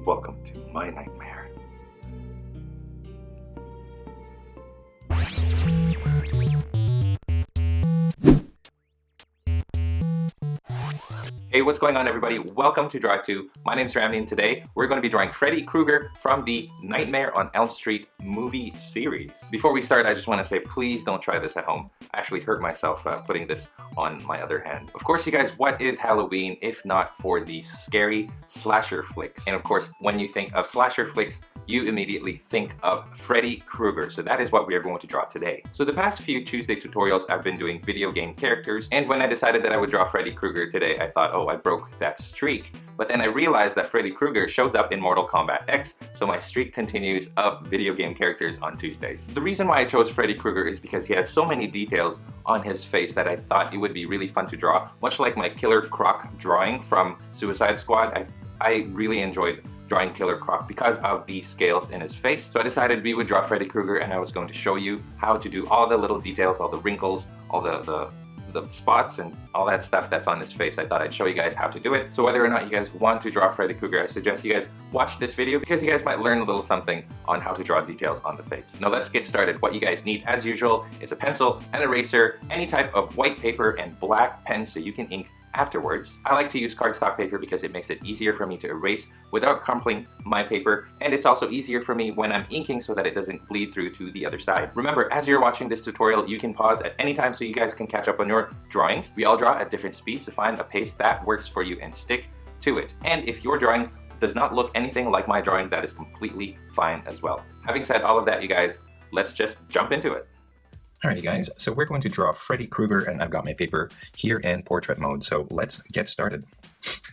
Welcome to my nightmare. Hey, what's going on, everybody? Welcome to Draw 2. My name's Rami, and today we're going to be drawing Freddy Krueger from the Nightmare on Elm Street movie series. Before we start, I just want to say, please don't try this at home. I actually hurt myself putting this on my other hand. Of course, you guys, what is Halloween if not for the scary slasher flicks? And of course, when you think of slasher flicks, you immediately think of Freddy Krueger. So that is what we are going to draw today. So the past few Tuesday tutorials, I've been doing video game characters, and when I decided that I would draw Freddy Krueger today, I thought, oh, I broke that streak. But then I realized that Freddy Krueger shows up in Mortal Kombat X, so my streak continues of video game characters on Tuesdays. The reason why I chose Freddy Krueger is because he has so many details on his face that I thought it would be really fun to draw. Much like my Killer Croc drawing from Suicide Squad, I really enjoyed drawing Killer Croc because of the scales in his face. So I decided we would draw Freddy Krueger, and I was going to show you how to do all the little details, all the wrinkles, all the spots and all that stuff that's on his face. I thought I'd show you guys how to do it. So whether or not you guys want to draw Freddy Krueger, I suggest you guys watch this video because you guys might learn a little something on how to draw details on the face. Now let's get started. What you guys need, as usual, is a pencil, an eraser, any type of white paper, and black pen so you can ink afterwards. I like to use cardstock paper because it makes it easier for me to erase without crumpling my paper, and it's also easier for me when I'm inking so that it doesn't bleed through to the other side. Remember, as you're watching this tutorial, you can pause at any time so you guys can catch up on your drawings. We all draw at different speeds, so find a pace that works for you and stick to it. And if your drawing does not look anything like my drawing, that is completely fine as well. Having said all of that, you guys, let's just jump into it. Alright guys, so we're going to draw Freddy Krueger, and I've got my paper here in portrait mode, so let's get started.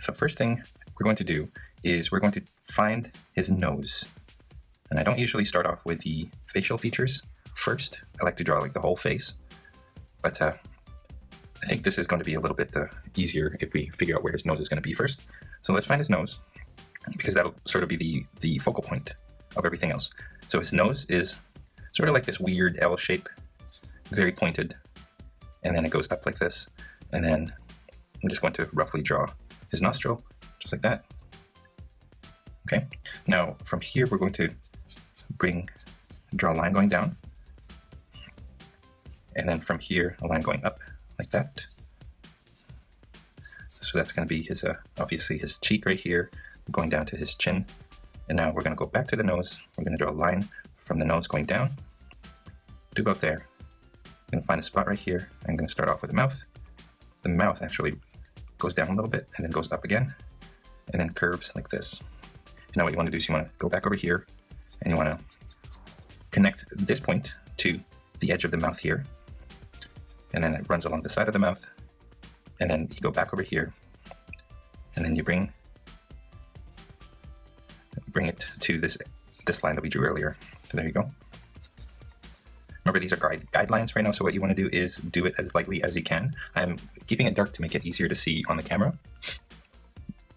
So first thing we're going to do is we're going to find his nose. And I don't usually start off with the facial features first. I like to draw like the whole face, but I think this is going to be a little bit easier if we figure out where his nose is going to be first. So let's find his nose, because that'll sort of be the focal point of everything else. So his nose is sort of like this weird L shape, very pointed, and then it goes up like this, and then I'm just going to roughly draw his nostril just like that. Okay, now from here we're going to draw a line going down, and then from here a line going up like that. So that's going to be his obviously his cheek right here, going down to his chin. And now we're going to go back to the nose. We're going to draw a line from the nose going down to about there. I'm going to find a spot right here. I'm going to start off with the mouth. The mouth actually goes down a little bit and then goes up again and then curves like this. And now what you want to do is you want to go back over here and you want to connect this point to the edge of the mouth here, and then it runs along the side of the mouth, and then you go back over here and then you bring it to this line that we drew earlier. So there you go. Remember, these are guidelines right now, so what you want to do is do it as lightly as you can. I'm keeping it dark to make it easier to see on the camera.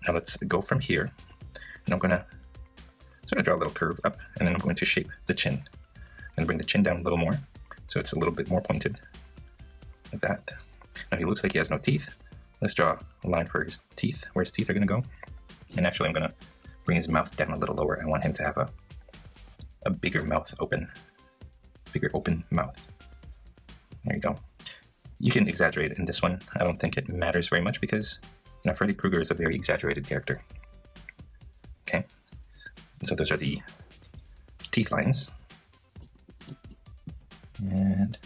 Now let's go from here, and I'm going to sort of draw a little curve up, and then I'm going to shape the chin. I'm going to bring the chin down a little more, so it's a little bit more pointed, like that. Now he looks like he has no teeth. Let's draw a line for his teeth, where his teeth are going to go. And actually I'm going to bring his mouth down a little lower. I want him to have a bigger mouth open. Bigger open mouth. There you go. You can exaggerate in this one. I don't think it matters very much because, you know, Freddy Krueger is a very exaggerated character. Okay, so those are the teeth lines. And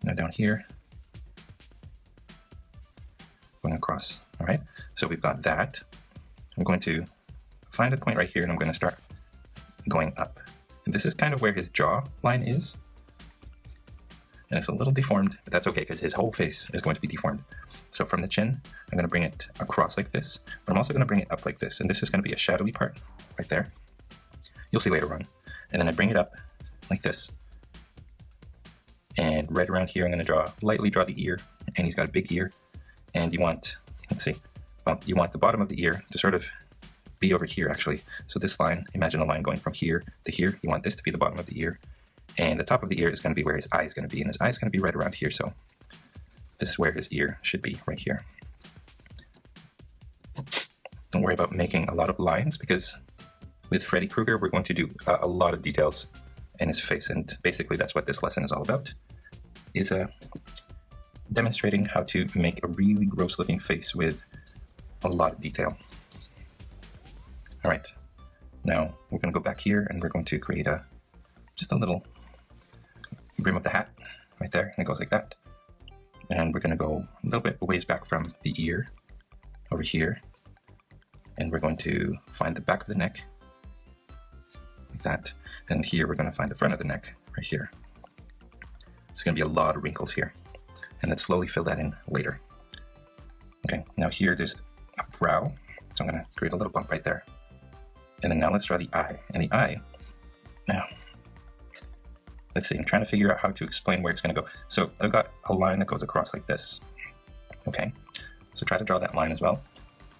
now down here, going across. All right, so we've got that. I'm going to find a point right here, and I'm going to start going up. This is kind of where his jaw line is, and it's a little deformed, but that's okay because his whole face is going to be deformed. So from the chin, I'm going to bring it across like this, but I'm also going to bring it up like this, and this is going to be a shadowy part right there. You'll see later on. And then I bring it up like this, and right around here I'm going to lightly draw the ear, and he's got a big ear, and you want, let's see, well, you want the bottom of the ear to sort of be over here actually. So this line, imagine a line going from here to here. You want this to be the bottom of the ear, and the top of the ear is going to be where his eye is going to be, and his eye is going to be right around here. So this is where his ear should be, right here. Don't worry worry about making a lot of lines, because with Freddy Krueger, we're going to do a lot of details in his face, and basically that's what this lesson is all about, is demonstrating how to make a really gross looking face with a lot of detail. All right, now we're going to go back here and we're going to create just a little brim of the hat right there, and it goes like that. And we're going to go a little bit ways back from the ear over here, and we're going to find the back of the neck like that, and here we're going to find the front of the neck right here. There's going to be a lot of wrinkles here, and then slowly fill that in later. Okay, now here there's a brow, so I'm going to create a little bump right there. And then now let's draw the eye, and the eye, now let's see, I'm trying to figure out how to explain where it's going to go. So I've got a line that goes across like this. Okay, so try to draw that line as well.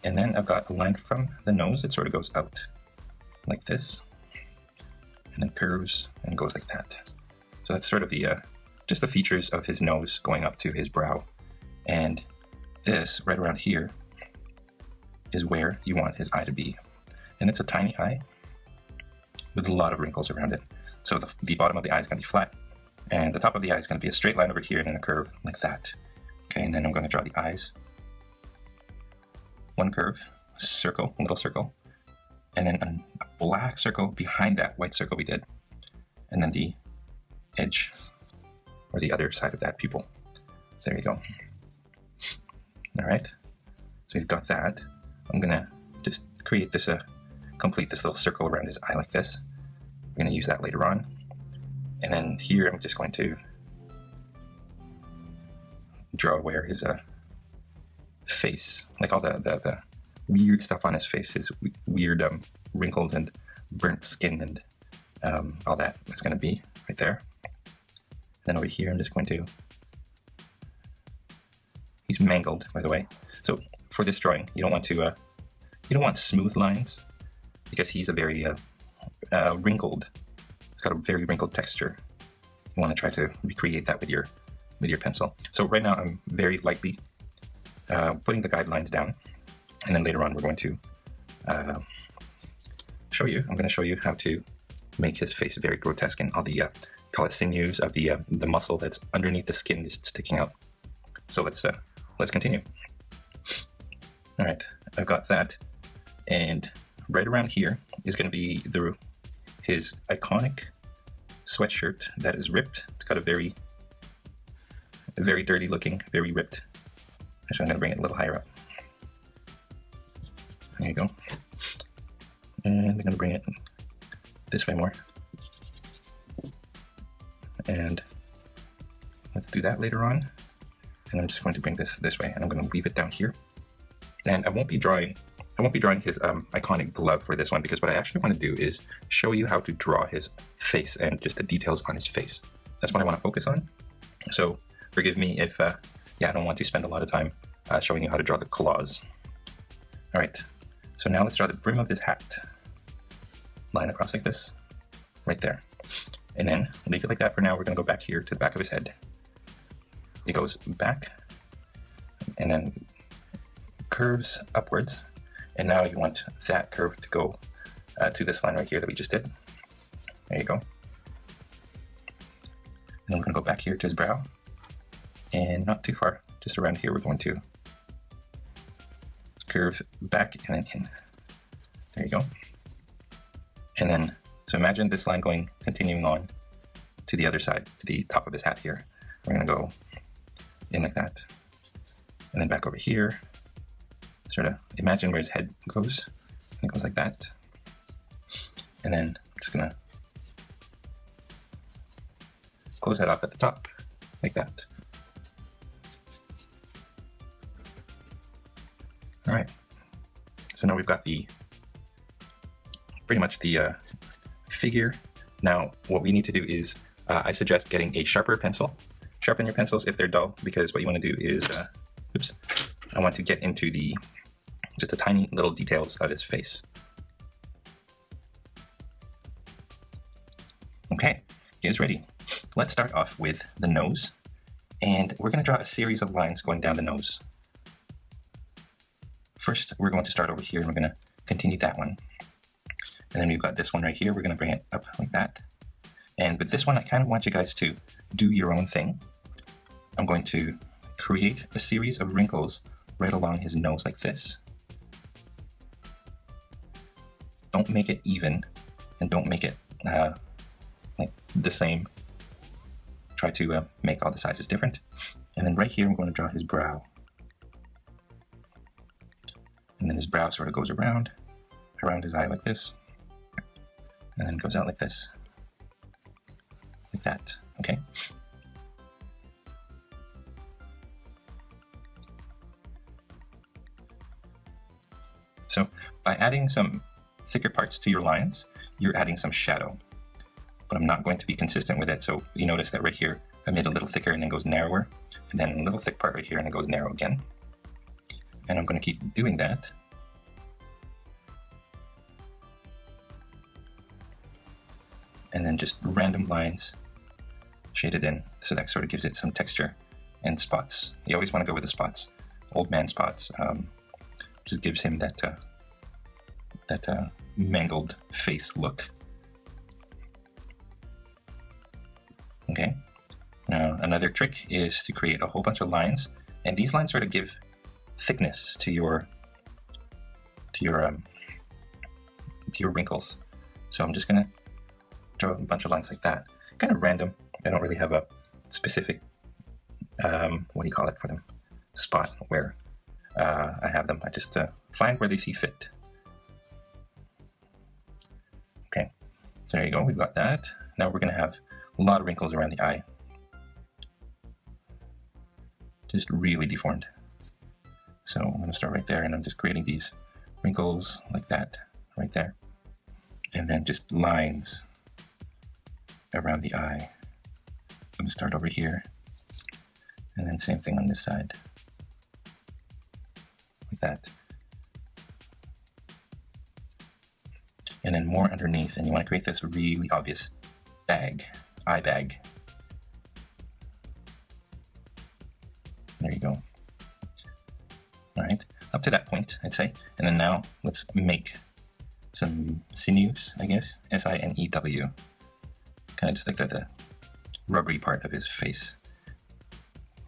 And then I've got a line from the nose. It sort of goes out like this, and then curves and goes like that. So that's sort of the just the features of his nose going up to his brow. And this right around here is where you want his eye to be. And it's a tiny eye with a lot of wrinkles around it. So the bottom of the eye is going to be flat, and the top of the eye is going to be a straight line over here and then a curve like that. Okay, and then I'm going to draw the eyes. One curve, a circle, a little circle, and then a black circle behind that white circle we did, and then the edge or the other side of that pupil. There you go. All right, so we've got that. I'm going to just create this, complete this little circle around his eye like this. We're going to use that later on. And then here I'm just going to draw where his face, like all the weird stuff on his face, his weird wrinkles and burnt skin and all that is going to be right there. Then over here I'm just going to, he's mangled, by the way. So for this drawing, you don't want smooth lines, because he's a very wrinkled. It's got a very wrinkled texture. You want to try to recreate that with your pencil. So right now I'm very lightly putting the guidelines down, and then later on we're going to show you. I'm going to show you how to make his face very grotesque, and all the call it sinews of the muscle that's underneath the skin is sticking out. So let's continue. All right, I've got that, and right around here is going to be his iconic sweatshirt that is ripped. It's got a very dirty looking, very ripped. Actually, I'm going to bring it a little higher up. There you go. And I'm going to bring it this way more. And let's do that later on. And I'm just going to bring this way, and I'm going to leave it down here. And I won't be drawing his iconic glove for this one, because what I actually want to do is show you how to draw his face and just the details on his face. That's what I want to focus on. So forgive me if, I don't want to spend a lot of time showing you how to draw the claws. All right, so now let's draw the brim of his hat. Line across like this, right there. And then leave it like that for now. We're going to go back here to the back of his head. It goes back, and then curves upwards. And now you want that curve to go to this line right here that we just did. There you go. And then we're going to go back here to his brow. And not too far, just around here, we're going to curve back and then in. There you go. And then, so imagine this line continuing on to the other side, to the top of his hat here. We're going to go in like that. And then back over here. Sort of imagine where his head goes. And it goes like that. And then just gonna close that off at the top, like that. All right. So now we've got pretty much the figure. Now what we need to do is, I suggest getting a sharper pencil. Sharpen your pencils if they're dull, because what you want to do is, I want to get into just the tiny little details of his face. Okay, here's ready. Let's start off with the nose, and we're going to draw a series of lines going down the nose. first we're going to start over here and we're going to continue that one. And then we've got this one right here. We're going to bring it up like that. And with this one, I kind of want you guys to do your own thing. I'm going to create a series of wrinkles right along his nose like this. Don't make it even, and don't make it like the same. Try to make all the sizes different. And then right here, I'm going to draw his brow. And then his brow sort of goes around his eye like this. And then goes out like this. Like that, okay? So by adding some thicker parts to your lines, you're adding some shadow. But I'm not going to be consistent with it, so you notice that right here, I made it a little thicker and then goes narrower, and then a little thick part right here and it goes narrow again. And I'm going to keep doing that. And then just random lines shaded in, so that sort of gives it some texture and spots. You always want to go with the spots, old man spots. Just gives him that mangled face look. Okay. Now another trick is to create a whole bunch of lines, and these lines sort of give thickness to your wrinkles. So I'm just gonna draw a bunch of lines like that, kind of random. I don't really have a specific what do you call it for them, spot where I have them. I just find where they see fit. Okay, so there you go. We've got that. Now we're gonna have a lot of wrinkles around the eye. Just really deformed. So I'm going to start right there, and I'm just creating these wrinkles like that, right there. And then just lines around the eye. I'm going to start over here. And then same thing on this side. Like that. And then more underneath, and you want to create this really obvious bag, eye bag. There you go. All right, up to that point, I'd say. And then now let's make some sinews, I guess. S-I-N-E-W. Kind of just like the rubbery part of his face,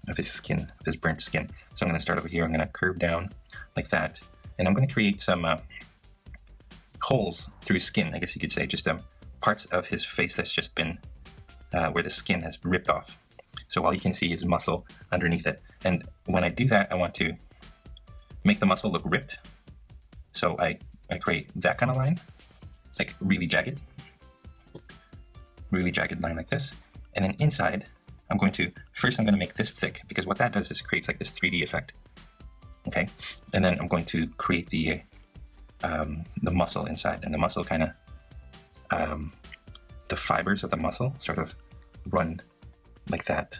of his skin, of his burnt skin. So I'm going to start over here. I'm going to curve down like that. And I'm going to create some holes through his skin, I guess you could say. Just parts of his face that's just been, where the skin has ripped off. So all you can see is muscle underneath it. And when I do that, I want to make the muscle look ripped. So I create that kind of line, like really jagged line like this. And then inside, I'm going to make this thick, because what that does is creates like this 3D effect. Okay, and then I'm going to create the muscle inside, and the muscle kind of, the fibers of the muscle sort of run like that.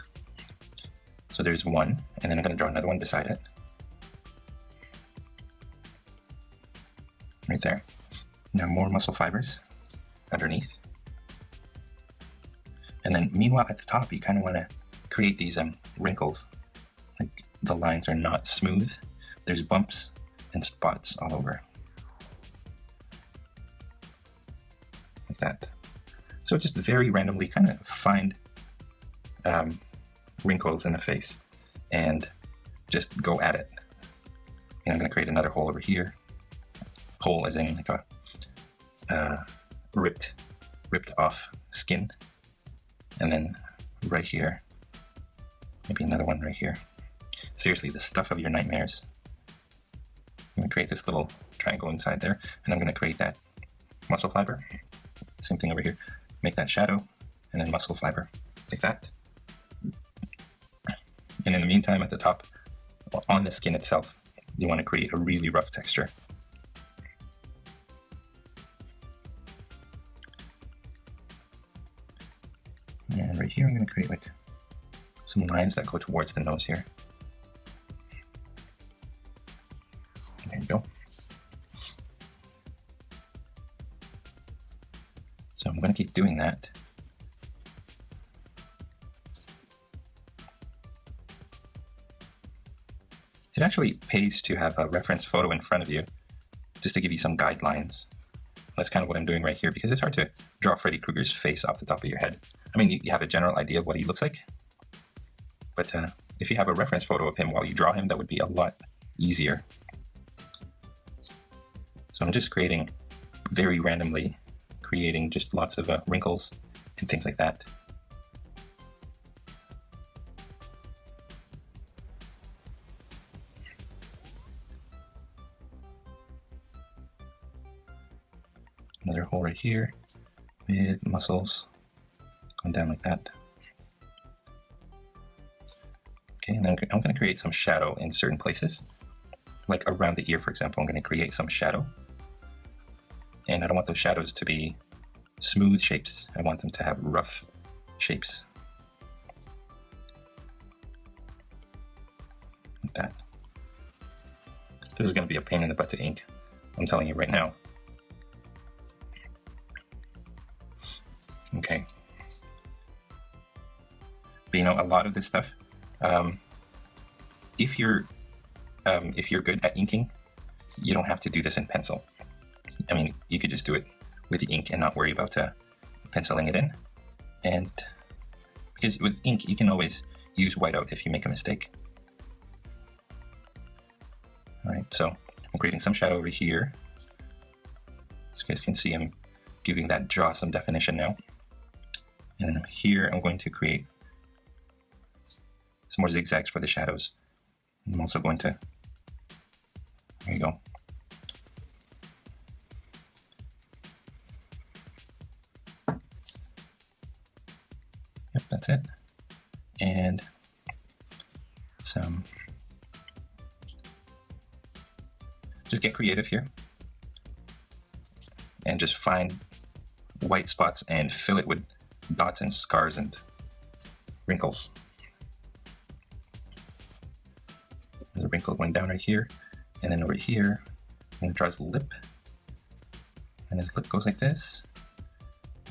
So there's one, and then I'm going to draw another one beside it. Right there. Now more muscle fibers underneath. And then meanwhile at the top, you kind of want to create these wrinkles. Like the lines are not smooth. There's bumps and spots all over. Like that. So just very randomly kind of find wrinkles in the face and just go at it. And I'm going to create another hole over here. Hole as in like a ripped off skin. And then right here, maybe another one right here. Seriously, the stuff of your nightmares. I'm going to create this little triangle inside there, and I'm going to create that muscle fiber. Same thing over here. Make that shadow, and then muscle fiber, like that. And in the meantime, at the top, on the skin itself, you want to create a really rough texture. And right here, I'm going to create like some lines that go towards the nose here. There you go. So I'm going to keep doing that. It actually pays to have a reference photo in front of you just to give you some guidelines. That's kind of what I'm doing right here because it's hard to draw Freddy Krueger's face off the top of your head. I mean, you have a general idea of what he looks like, but if you have a reference photo of him while you draw him, that would be a lot easier. So I'm just creating very randomly, creating just lots of wrinkles and things like that. Another hole right here with muscles going down like that. Okay, and then I'm going to create some shadow in certain places. Like around the ear, for example, I'm going to create some shadow. And I don't want those shadows to be smooth shapes. I want them to have rough shapes. Like that. This is going to be a pain in the butt to ink. I'm telling you right now. Okay. But you know, a lot of this stuff, if you're good at inking, you don't have to do this in pencil. I mean, you could just do it with the ink and not worry about penciling it in. And because with ink, you can always use whiteout if you make a mistake. All right, so I'm creating some shadow over here. So you guys can see I'm giving that jaw some definition now. And then here, I'm going to create some more zigzags for the shadows. I'm also going to, there you go. Yep, that's it. And some, just get creative here. And just find white spots and fill it with dots and scars and wrinkles. There's a wrinkle going down right here, and then over here, I'm going to draw his lip, and his lip goes like this.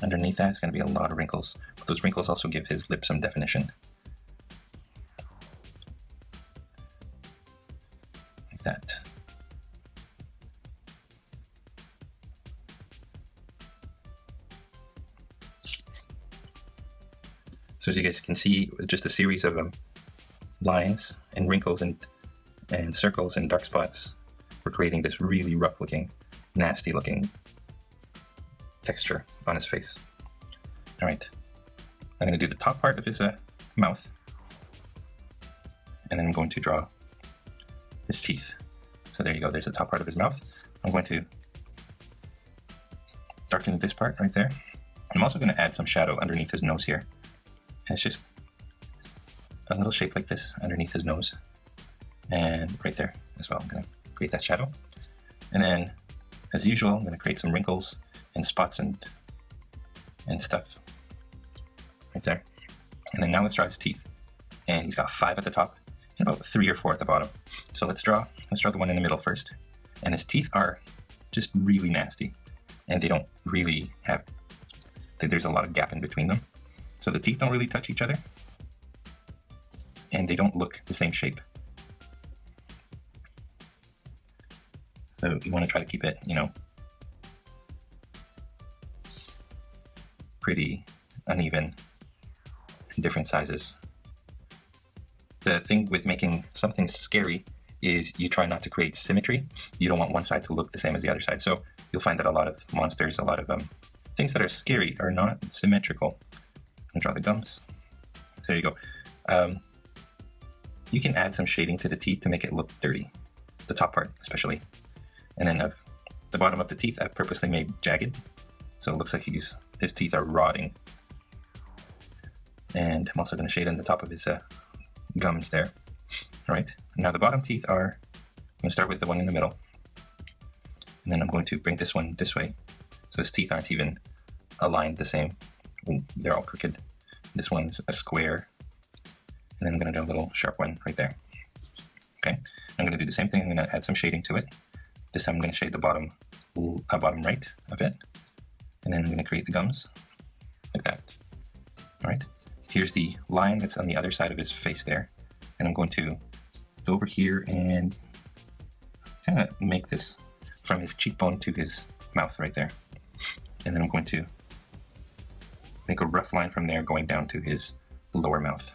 Underneath that is going to be a lot of wrinkles, but those wrinkles also give his lip some definition. Like that. So as you guys can see, just a series of lines and wrinkles and circles and dark spots, we're creating this really rough looking, nasty looking texture on his face. All right, I'm going to do the top part of his mouth, and then I'm going to draw his teeth. So there you go, there's the top part of his mouth. I'm going to darken this part right there. I'm also going to add some shadow underneath his nose here. And it's just a little shape like this underneath his nose, and right there as well. I'm going to create that shadow. And then, as usual, I'm going to create some wrinkles and spots and stuff right there. And then now let's draw his teeth. And he's got 5 at the top and about 3 or 4 at the bottom. So let's draw the one in the middle first. And his teeth are just really nasty, and they don't really have, there's a lot of gap in between them. So the teeth don't really touch each other, and they don't look the same shape. So you want to try to keep it, you know, pretty uneven in different sizes. The thing with making something scary is you try not to create symmetry. You don't want one side to look the same as the other side. So you'll find that a lot of monsters, a lot of things that are scary are not symmetrical. And draw the gums. So there you go. You can add some shading to the teeth to make it look dirty, the top part especially. And then the bottom of the teeth I've purposely made jagged, so it looks like his teeth are rotting. And I'm also going to shade in the top of his gums there. All right, now the bottom teeth are, I'm going to start with the one in the middle, and then I'm going to bring this one this way, so his teeth aren't even aligned the same. They're all crooked. This one's a square, and then I'm going to do a little sharp one right there. Okay, I'm going to do the same thing. I'm going to add some shading to it. This time I'm going to shade the bottom right of it, and then I'm going to create the gums like that. All right, here's the line that's on the other side of his face there, and I'm going to go over here and kind of make this from his cheekbone to his mouth right there. And then I'm going to make a rough line from there going down to his lower mouth.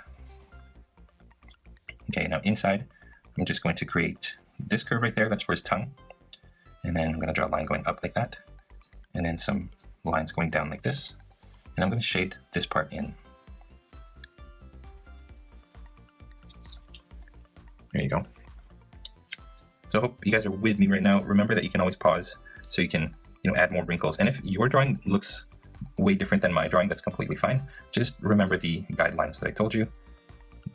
Okay, now inside, I'm just going to create this curve right there. That's for his tongue. And then I'm going to draw a line going up like that. And then some lines going down like this. And I'm going to shade this part in. There you go. So I hope you guys are with me right now. Remember that you can always pause so you can, add more wrinkles. And if your drawing looks way different than my drawing, that's completely fine. Just remember the guidelines that I told you.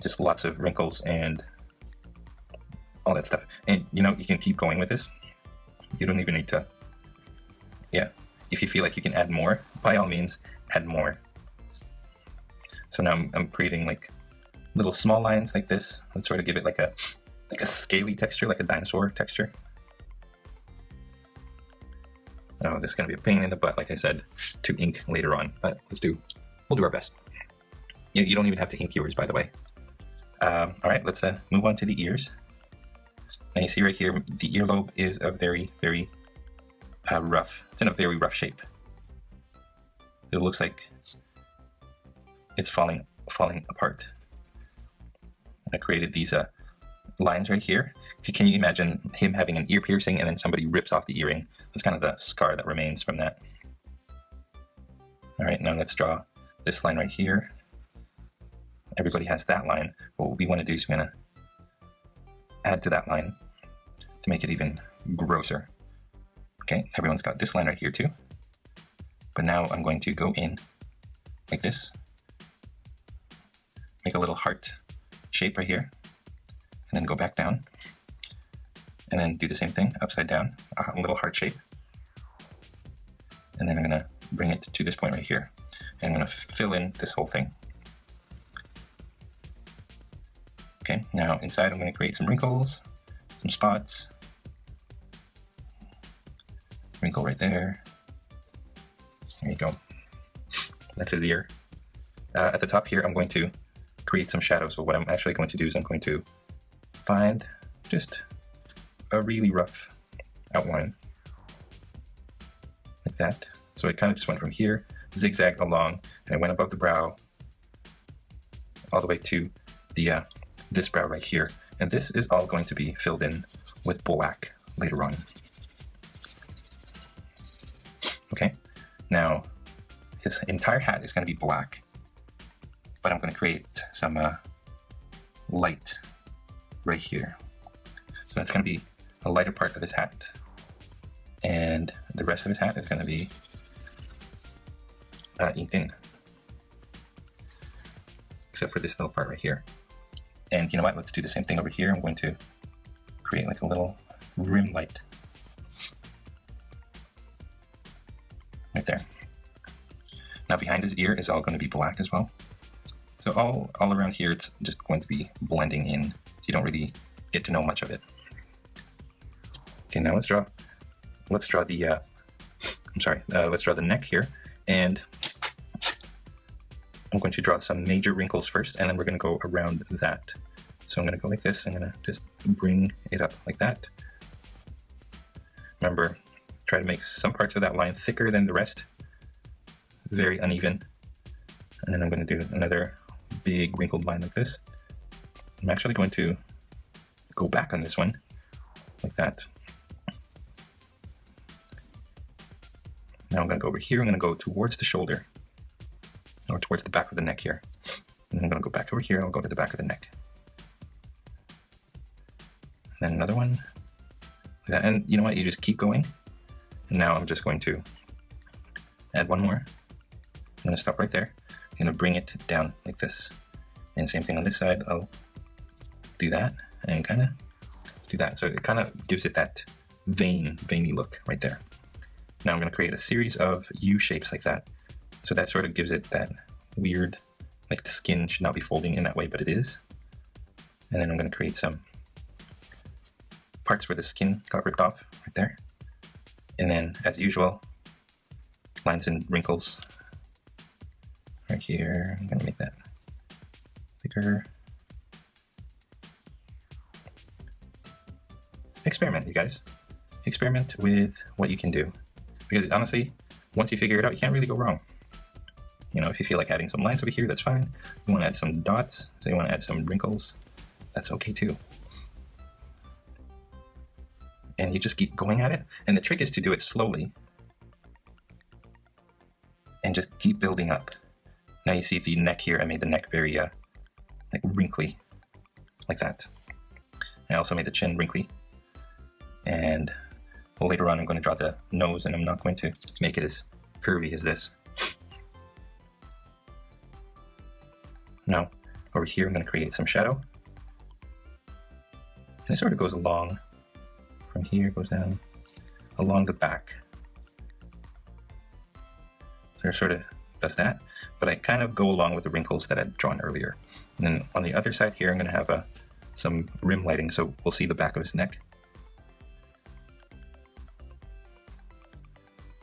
Just lots of wrinkles and all that stuff. And you can keep going with this. You don't even need to, if you feel like you can add more, by all means, add more. So now I'm creating like little small lines like this. Let's sort of give it like a scaly texture, like a dinosaur texture. Oh, this is gonna be a pain in the butt, like I said, to ink later on, but we'll do our best. You don't even have to ink yours, by the way. All right, let's move on to the ears. Now you see right here, the earlobe is a very, very rough. It's in a very rough shape. It looks like it's falling apart. I created these lines right here. Can you imagine him having an ear piercing and then somebody rips off the earring? That's kind of the scar that remains from that. All right, now let's draw this line right here. Everybody has that line. What we want to do is we're going to add to that line to make it even grosser. Okay, everyone's got this line right here too. But now I'm going to go in like this. Make a little heart shape right here. And then go back down. And then do the same thing, upside down, a little heart shape. And then I'm gonna bring it to this point right here. And I'm gonna fill in this whole thing. Okay, now inside I'm gonna create some wrinkles, some spots. Wrinkle right there. There you go. That's his ear. At the top here, I'm going to create some shadows. So what I'm actually going to do is I'm going to find just a really rough outline like that. So it kind of just went from here, zigzagged along, and it went above the brow all the way to the this brow right here. And this is all going to be filled in with black later on. Okay, now his entire hat is going to be black, but I'm going to create some light right here. So that's going to be a lighter part of his hat, and the rest of his hat is going to be inked in, except for this little part right here. And you know what, let's do the same thing over here. I'm going to create like a little rim light right there. Now behind his ear is all going to be black as well. So all around here it's just going to be blending in, so you don't really get to know much of it. Okay, now let's draw the let's draw the neck here, and I'm going to draw some major wrinkles first, and then we're going to go around that. So I'm going to go like this. I'm going to just bring it up like that. Remember, try to make some parts of that line thicker than the rest, very uneven. And then I'm going to do another big wrinkled line like this. I'm actually going to go back on this one like that. Now I'm going to go over here. I'm going to go towards the shoulder, or towards the back of the neck here. And then I'm going to go back over here. I'll go to the back of the neck. And then another one like that. And you know what? You just keep going. And now I'm just going to add one more. I'm going to stop right there. I'm going to bring it down like this. And same thing on this side. I'll do that and kind of do that. So it kind of gives it that veiny look right there. Now I'm going to create a series of U shapes like that. So that sort of gives it that weird, like the skin should not be folding in that way, but it is. And then I'm going to create some parts where the skin got ripped off right there. And then, as usual, lines and wrinkles right here. I'm going to make that thicker. experiment, you guys. Experiment with what you can do. Because honestly, once you figure it out, you can't really go wrong. You know, if you feel like adding some lines over here, that's fine. You want to add some dots, so you want to add some wrinkles, that's okay too. And you just keep going at it. And the trick is to do it slowly. And just keep building up. Now you see the neck here, I made the neck very like wrinkly, like that. I also made the chin wrinkly. And later on I'm going to draw the nose, and I'm not going to make it as curvy as this. Now, over here I'm going to create some shadow. And it sort of goes along, from here, goes down, along the back. So it sort of does that, but I kind of go along with the wrinkles that I'd drawn earlier. And then on the other side here, I'm going to have some rim lighting, so we'll see the back of his neck.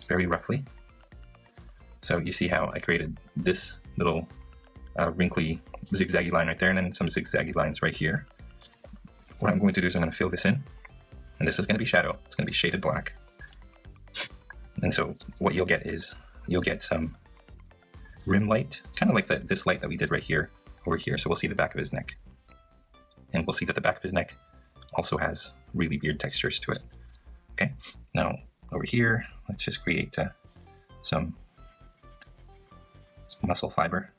Very roughly. So you see how I created this little wrinkly zigzaggy line right there, and then some zigzaggy lines right here. What I'm going to do is I'm going to fill this in, and this is going to be shadow. It's going to be shaded black. And so what you'll get is, you'll get some rim light, kind of like this light that we did right here, over here. So we'll see the back of his neck. And we'll see that the back of his neck also has really weird textures to it. Okay, now over here, let's just create some muscle fiber.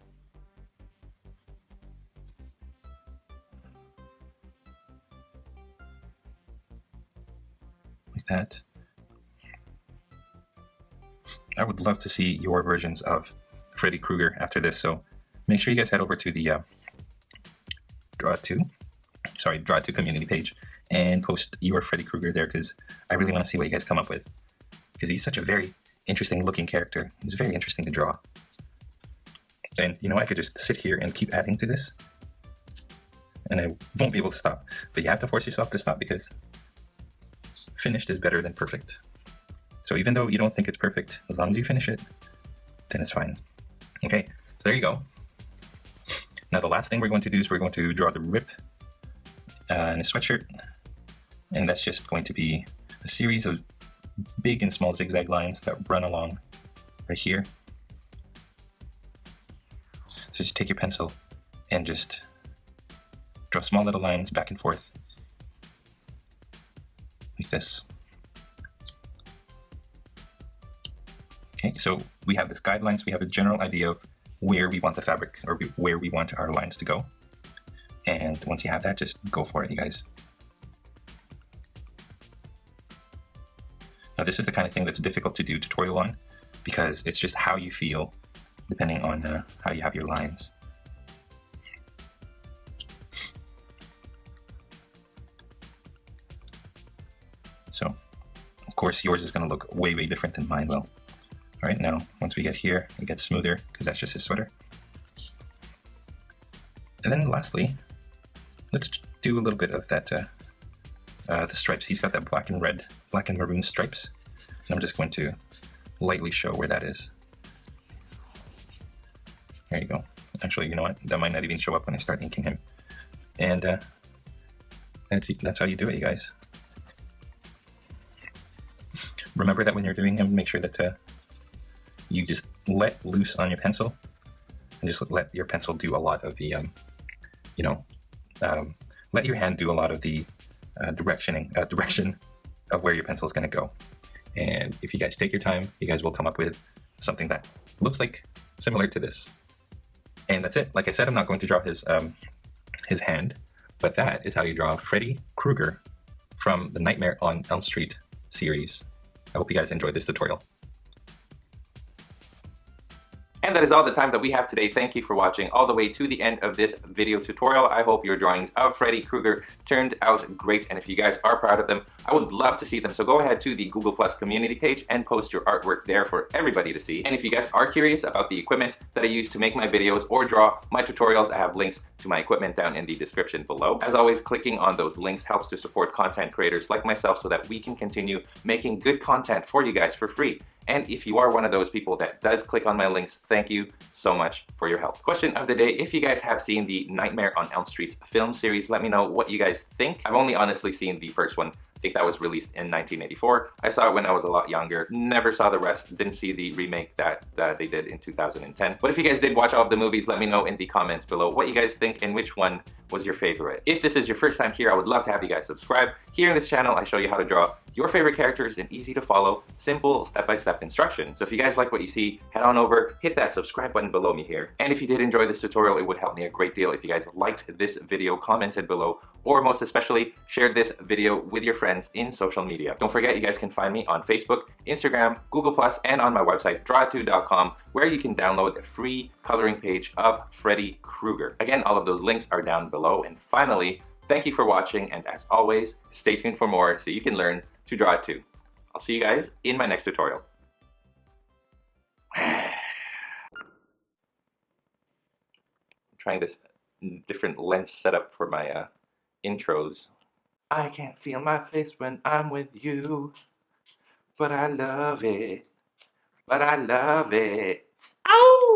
Like that. I would love to see your versions of Freddy Krueger after this, so make sure you guys head over to the Draw to community page and post your Freddy Krueger there, because I really want to see what you guys come up with. Because he's such a very interesting looking character. He's very interesting to draw. And you know, I could just sit here and keep adding to this, and I won't be able to stop. But you have to force yourself to stop, because finished is better than perfect. So even though you don't think it's perfect, as long as you finish it, then it's fine. Okay, so there you go. Now the last thing we're going to do is we're going to draw the rip in a sweatshirt. And that's just going to be a series of big and small zigzag lines that run along right here. So just take your pencil and just draw small little lines back and forth, like this. Okay, so we have this guidelines, we have a general idea of where we want the fabric, or where we want our lines to go. And once you have that, just go for it, you guys. Now this is the kind of thing that's difficult to do tutorial on, because it's just how you feel depending on how you have your lines. So, of course, yours is going to look way, way different than mine will. All right, now, once we get here, it gets smoother, because that's just his sweater. And then lastly, let's do a little bit of that, the stripes. He's got that black and maroon stripes. And I'm just going to lightly show where that is. There you go. Actually, you know what? That might not even show up when I start inking him. And that's how you do it, you guys. Remember that when you're doing him, make sure that you just let loose on your pencil, and just let your pencil do a lot of the, let your hand do a lot of the direction of where your pencil is going to go. And if you guys take your time, you guys will come up with something that looks like similar to this. And that's it. Like I said, I'm not going to draw his hand, but that is how you draw Freddy Krueger from the Nightmare on Elm Street series. I hope you guys enjoyed this tutorial. And that is all the time that we have today. Thank you for watching all the way to the end of this video tutorial. I hope your drawings of Freddy Krueger turned out great. And if you guys are proud of them, I would love to see them. So go ahead to the Google Plus community page and post your artwork there for everybody to see. And if you guys are curious about the equipment that I use to make my videos or draw my tutorials, I have links to my equipment down in the description below. As always, clicking on those links helps to support content creators like myself so that we can continue making good content for you guys for free. And if you are one of those people that does click on my links, thank you so much for your help. Question of the day, if you guys have seen the Nightmare on Elm Street film series, let me know what you guys think. I've only honestly seen the first one, I think that was released in 1984. I saw it when I was a lot younger. Never saw the rest. Didn't see the remake that they did in 2010. But if you guys did watch all of the movies, let me know in the comments below what you guys think and which one was your favorite. If this is your first time here, I would love to have you guys subscribe. Here in this channel, I show you how to draw your favorite characters in easy to follow, simple step-by-step instructions. So if you guys like what you see, head on over, hit that subscribe button below me here. And if you did enjoy this tutorial, it would help me a great deal if you guys liked this video, commented below, or most especially, shared this video with your friends in social media. Don't forget, you guys can find me on Facebook, Instagram, Google+, and on my website, draw2.com, where you can download a free coloring page of Freddy Krueger. Again, all of those links are down below. And finally, thank you for watching, and as always, stay tuned for more so you can learn to draw too. I'll see you guys in my next tutorial. I'm trying this different lens setup for my intros. I can't feel my face when I'm with you, but I love it. But I love it. Ow!